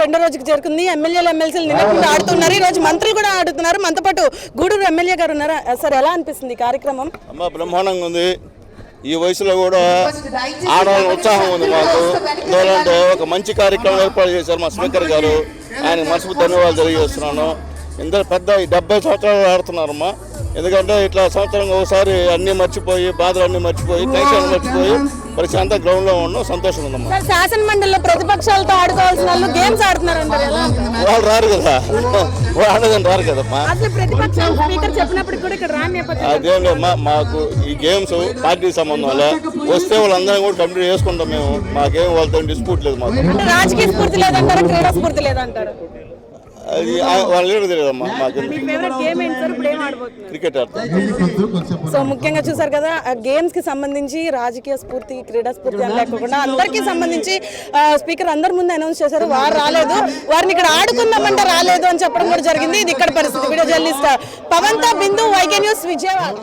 రెండో రోజుకి చేరుకుంది. ఎమ్మెల్యేలు ఎమ్మెల్సీలు నిన్నటి ఆడుతున్నారు, ఈ రోజు మంత్రులు కూడా ఆడుతున్నారు. మనతో పాటు గూడూరు ఎమ్మెల్యే గారు ఉన్నారా సార్, ఎలా అనిపిస్తుంది ఈ కార్యక్రమం? అమ్మ బ్రహ్మాండంగా ఉంది. ఈ వయసులో కూడా ఆడాలని ఉత్సాహం ఉంది మాకు. ఎందుకంటే ఒక మంచి కార్యక్రమం ఏర్పాటు చేశారు మా స్పీకర్ గారు, ఆయన మనసు ధన్యవాదాలు తెలియజేస్తున్నాను. ఇంత పెద్ద 70 సంవత్సరాలు ఆడుతున్నారమ్మా. ఎందుకంటే ఇట్లా సంవత్సరం ఒకసారి అన్ని మర్చిపోయి, బాధలు అన్ని మర్చిపోయి, టెన్షన్ మర్చిపోయి ప్రశాంత గ్రౌండ్ లో ఉండడం సంతోషం ఉందమ్మా. శాసన మండలిలో ప్రతిపక్షాలతో ఆడుకోవాల్సిన వాళ్ళు గేమ్స్ ఆడుతున్నారు, వాళ్ళు రారు కదా, వాళ్ళు ఆడదని రారు కదమ్మా. అదేం లేదమ్మా, మాకు ఈ గేమ్స్ పార్టీ సంబంధం వల్ల వస్తే వాళ్ళందరం కూడా కంప్లీట్ చేసుకుంటాం మేము. మాకేం వాళ్ళతో డిస్ప్యూట్ లేదు. మాకు రాజకీయ స్ఫూర్తి లేదంటారా, క్రీడా స్ఫూర్తి లేదంటారా? అది వాళ్ళు తెలియదమ్మా. మాకు క్రికెట్ ఆడతాం. సో ముఖ్యంగా చూసారు కదా, గేమ్స్ కి సంబంధించి రాజకీయ స్ఫూర్తి, క్రీడా స్ఫూర్తి అని లేకుండా అందరికీ సంబంధించి స్పీకర్ అందరి ముందు అనౌన్స్ చేశారు. వారు రాలేదు, వారిని ఇక్కడ ఆడుకుందామంటే రాలేదు అని చెప్పడం కూడా జరిగింది. ఇది ఇక్కడ పరిస్థితి. వీడియో జర్నలిస్ట్ పవన్ తో బిందు, వైకే న్యూస్, విజయవాడ.